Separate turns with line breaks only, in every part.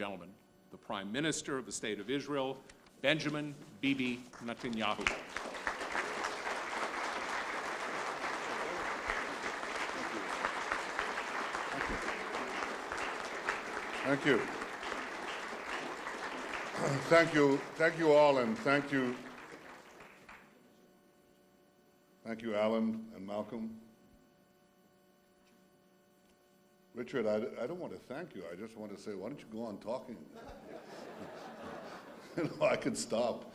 Gentlemen, the Prime Minister of the State of Israel, Benjamin Bibi Netanyahu.
Thank you. Thank you all, and thank you, Alan and Malcolm. Richard, I don't want to thank you. I just want to say, why don't you go on talking? You know, I could stop.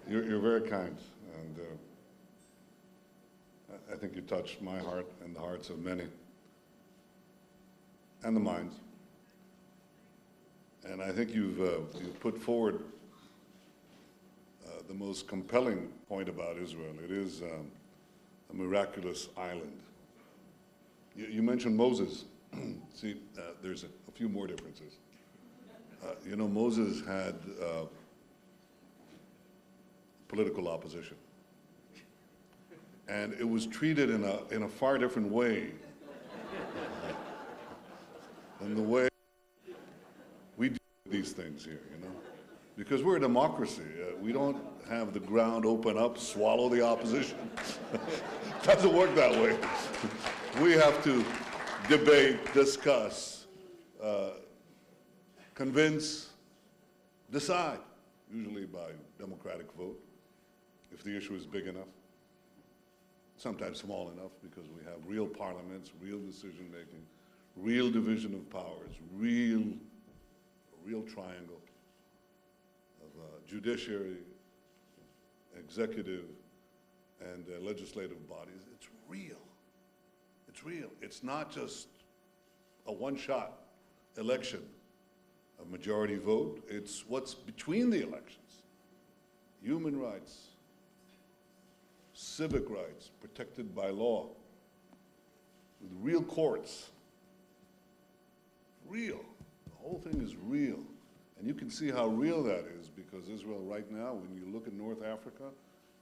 You're very kind, and I think you touched my heart and the hearts of many, and the minds. And I think you've put forward the most compelling point about Israel. It is a miraculous island. You mentioned Moses. See, there's a few more differences. You know, Moses had political opposition, and it was treated in a far different way than the way we do these things here, you know, because we're a democracy. We don't have the ground open up, swallow the opposition. It doesn't work that way. We have to debate, discuss, convince, decide, usually by democratic vote, if the issue is big enough, sometimes small enough, because we have real parliaments, real decision-making, real division of powers, real triangle of judiciary, executive, and legislative bodies. It's real. It's real. It's not just a one-shot election, a majority vote. It's what's between the elections. Human rights, civic rights protected by law, with real courts. Real. The whole thing is real. And you can see how real that is, because Israel right now, when you look at North Africa,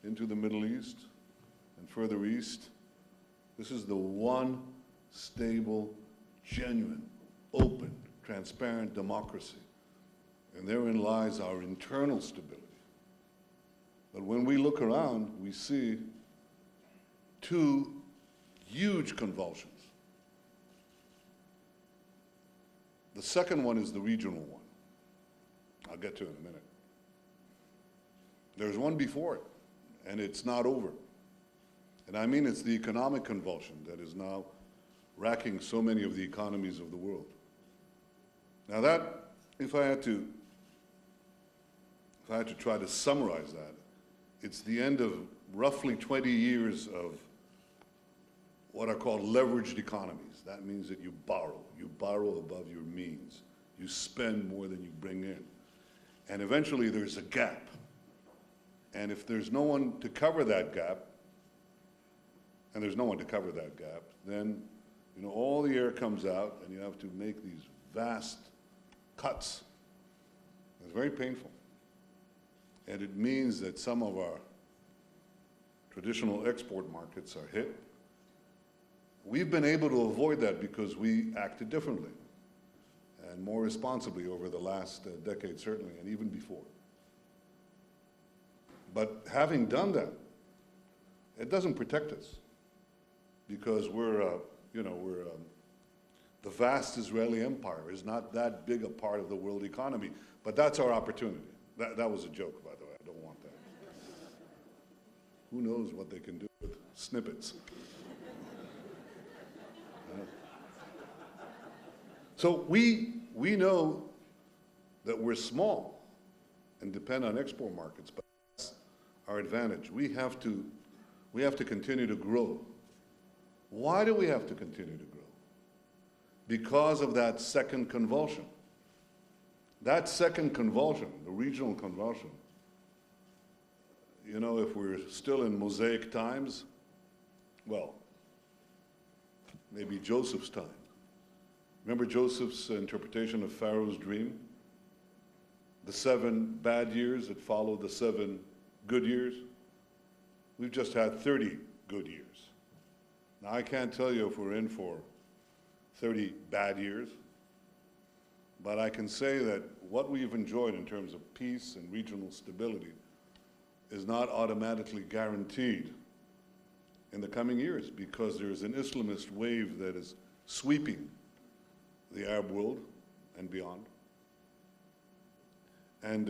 into the Middle East, and further east, this is the one stable, genuine, open, transparent democracy. And therein lies our internal stability. But when we look around, we see two huge convulsions. The second one is the regional one. I'll get to it in a minute. There's one before it, and it's not over. And I mean, it's the economic convulsion that is now racking so many of the economies of the world. Now that, if I had to try to summarize that, it's the end of roughly 20 years of what are called leveraged economies. That means that you borrow above your means. You spend more than you bring in. And eventually there's a gap. And if there's no one to cover that gap, then, you know, all the air comes out and you have to make these vast cuts. It's very painful. And it means that some of our traditional export markets are hit. We've been able to avoid that because we acted differently and more responsibly over the last decade, certainly, and even before. But having done that, it doesn't protect us, because the vast Israeli empire is not that big a part of the world economy, but that's our opportunity. That was a joke, by the way. I don't want that. Who knows what they can do with snippets. So we know that we're small and depend on export markets, but that's our advantage. We have to continue to grow. Why do we have to continue to grow? Because of that second convulsion. That second convulsion, the regional convulsion, you know, if we're still in Mosaic times, well, maybe Joseph's time. Remember Joseph's interpretation of Pharaoh's dream? The 7 bad years that followed the 7 good years? We've just had 30 good years. Now, I can't tell you if we're in for 30 bad years, But I can say that what we've enjoyed in terms of peace and regional stability is not automatically guaranteed in the coming years, because there is an Islamist wave that is sweeping the Arab world and beyond. And,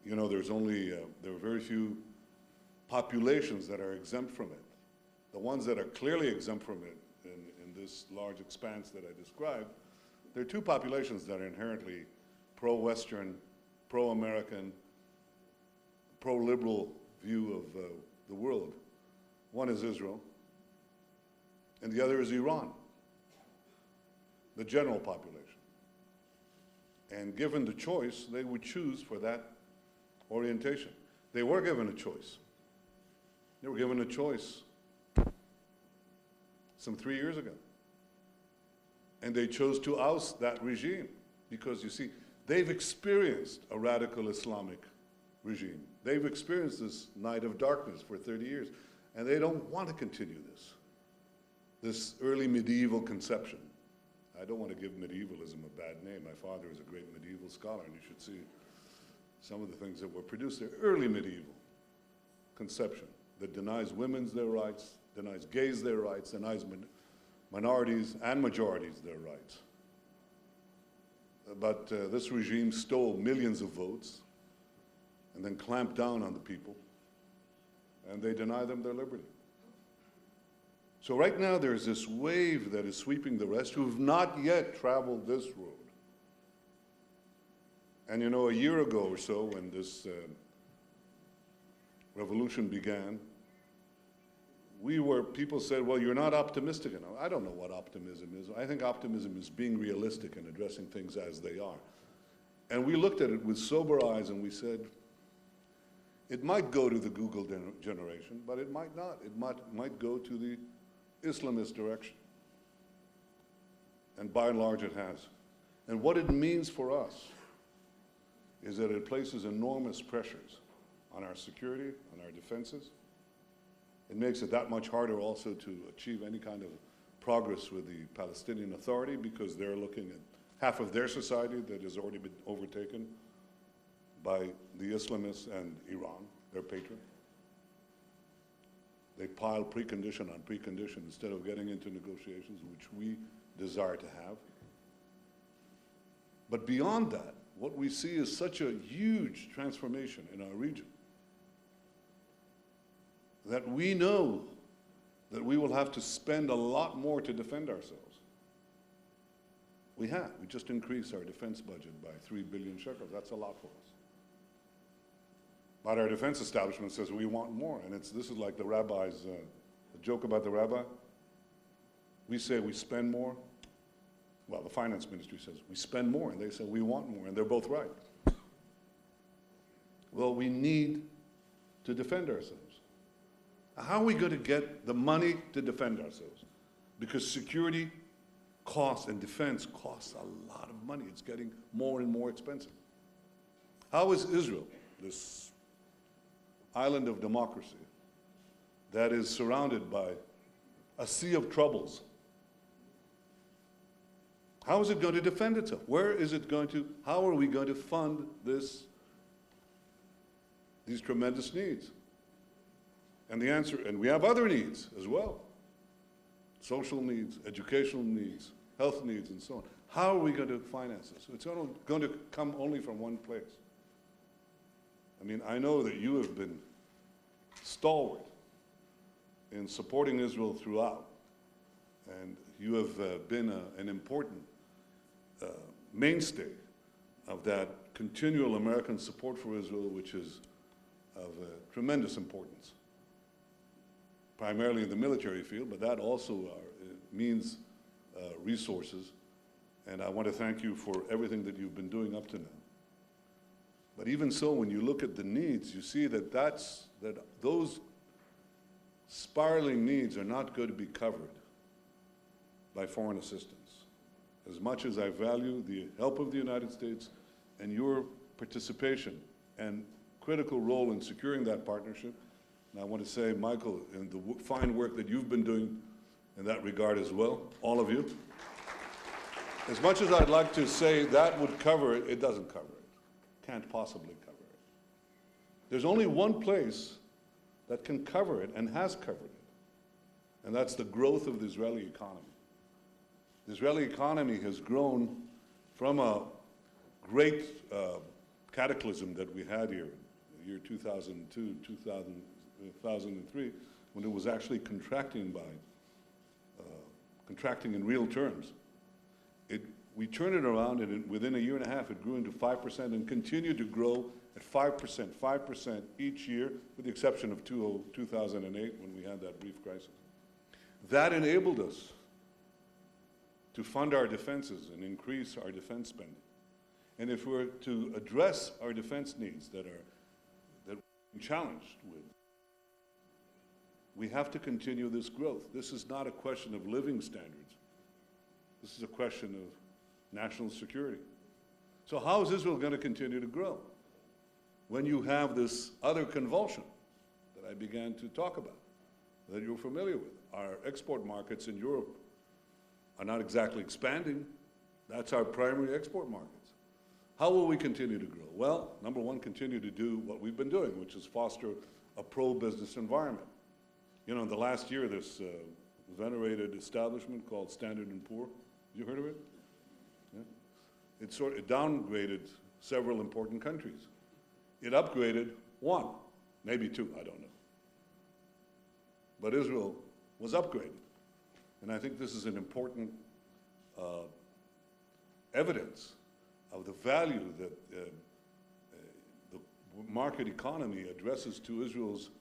you know, there are very few populations that are exempt from it. The ones that are clearly exempt from it in this large expanse that I described, there are two populations that are inherently pro-Western, pro-American, pro-liberal view of the world. One is Israel, and the other is Iran, the general population. And given the choice, they would choose for that orientation. They were given a choice. They were given a choice some 3 years ago. And they chose to oust that regime because, you see, they've experienced a radical Islamic regime. They've experienced this night of darkness for 30 years, and they don't want to continue this early medieval conception. I don't want to give medievalism a bad name. My father is a great medieval scholar, and you should see some of the things that were produced there. Early medieval conception that denies women's their rights, denies gays their rights, denies minorities and majorities their rights. But this regime stole millions of votes and then clamped down on the people, and they deny them their liberty. So right now there's this wave that is sweeping the rest who have not yet traveled this road. And you know, a year ago or so, when this revolution began, people said, well, you're not optimistic enough. I don't know what optimism is. I think optimism is being realistic and addressing things as they are. And we looked at it with sober eyes and we said, it might go to the Google generation, but it might not. It might go to the Islamist direction. And by and large it has. And what it means for us is that it places enormous pressures on our security, on our defenses. It makes it that much harder also to achieve any kind of progress with the Palestinian Authority, because they're looking at half of their society that has already been overtaken by the Islamists and Iran, their patron. They pile precondition on precondition instead of getting into negotiations, which we desire to have. But beyond that, what we see is such a huge transformation in our region that we know that we will have to spend a lot more to defend ourselves. We have. We just increased our defense budget by 3 billion shekels. That's a lot for us. But our defense establishment says we want more, and this is like the rabbi's, the joke about the rabbi. We say we spend more. Well, the finance ministry says we spend more, and they say we want more, and they're both right. Well, we need to defend ourselves. How are we going to get the money to defend ourselves? Because security costs and defense costs a lot of money. It's getting more and more expensive. How is Israel, this island of democracy that is surrounded by a sea of troubles, how is it going to defend itself? Where is it going to, how are we going to fund these tremendous needs? And the answer, and we have other needs as well. Social needs, educational needs, health needs, and so on. How are we going to finance this? It's going to come only from one place. I mean, I know that you have been stalwart in supporting Israel throughout, and you have been an important mainstay of that continual American support for Israel, which is of tremendous importance, primarily in the military field, but that also means resources. And I want to thank you for everything that you've been doing up to now. But even so, when you look at the needs, you see that those spiraling needs are not going to be covered by foreign assistance. As much as I value the help of the United States and your participation and critical role in securing that partnership, and I want to say, Michael, and the fine work that you've been doing in that regard as well, all of you. As much as I'd like to say that would cover it, it doesn't cover it. Can't possibly cover it. There's only one place that can cover it and has covered it, and that's the growth of the Israeli economy. The Israeli economy has grown from a great cataclysm that we had here in the year 2002, 2003, when it was actually contracting in real terms. We turned it around, and within a year and a half, it grew into 5% and continued to grow at 5% each year, with the exception of 2008, when we had that brief crisis. That enabled us to fund our defenses and increase our defense spending. And if we're to address our defense needs that we're challenged with, we have to continue this growth. This is not a question of living standards. This is a question of national security. So how is Israel going to continue to grow when you have this other convulsion that I began to talk about, that you're familiar with? Our export markets in Europe are not exactly expanding. That's our primary export markets. How will we continue to grow? Well, number one, continue to do what we've been doing, which is foster a pro-business environment. You know, in the last year, this venerated establishment called Standard & Poor, you heard of it? Yeah. It downgraded several important countries. It upgraded one, maybe two, I don't know. But Israel was upgraded. And I think this is an important evidence of the value that the market economy addresses to Israel's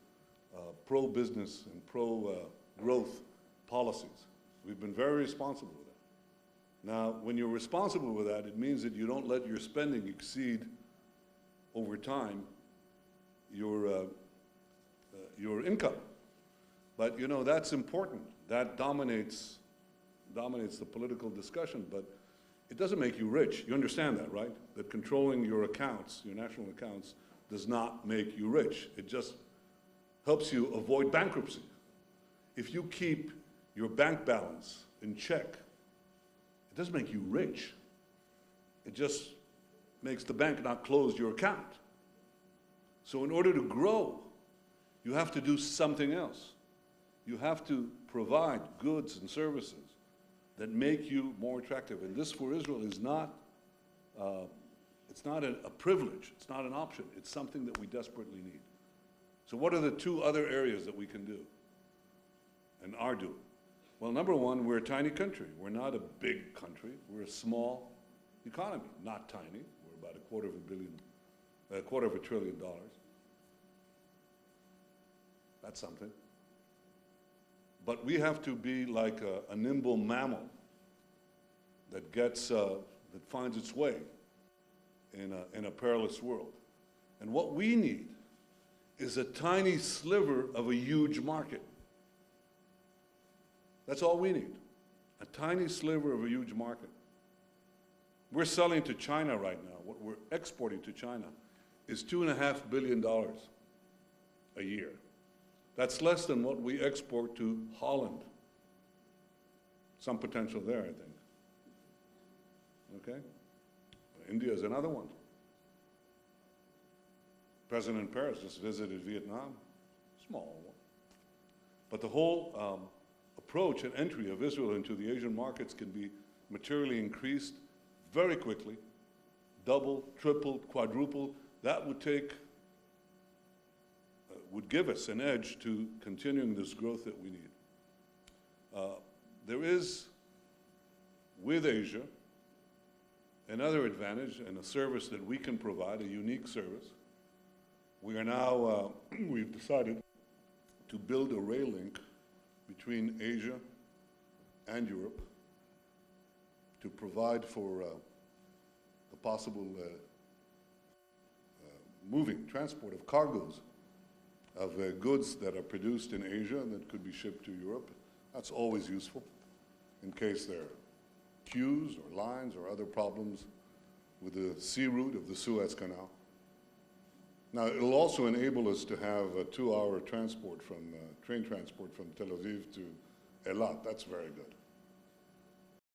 pro-business and pro-growth policies. We've been very responsible with that. Now, when you're responsible with that, it means that you don't let your spending exceed, over time, your income. But, you know, that's important. That dominates the political discussion, but it doesn't make you rich. You understand that, right? That controlling your accounts, your national accounts, does not make you rich. It just helps you avoid bankruptcy. If you keep your bank balance in check, it doesn't make you rich. It just makes the bank not close your account. So in order to grow, you have to do something else. You have to provide goods and services that make you more attractive. And this, for Israel, is not, it's not a privilege. It's not an option. It's something that we desperately need. So what are the two other areas that we can do and are doing? Well, number one, we're a tiny country. We're not a big country. We're a small economy, not tiny. We're about a quarter of a trillion dollars. That's something. But we have to be like a nimble mammal that that finds its way in a perilous world. And what we need is a tiny sliver of a huge market. That's all we need, a tiny sliver of a huge market. We're selling to China right now. What we're exporting to China is $2.5 billion a year. That's less than what we export to Holland. Some potential there, I think. Okay? India is another one. President Paris just visited Vietnam, small one. But the whole approach and entry of Israel into the Asian markets can be materially increased very quickly, double, triple, quadruple. That would give us an edge to continuing this growth that we need. There is, with Asia, another advantage and a service that we can provide, a unique service. We are now, we've decided to build a rail link between Asia and Europe to provide for the possible transport of cargoes of goods that are produced in Asia and that could be shipped to Europe. That's always useful in case there are queues or lines or other problems with the sea route of the Suez Canal. Now, it'll also enable us to have a 2-hour transport train transport from Tel Aviv to Eilat. That's very good.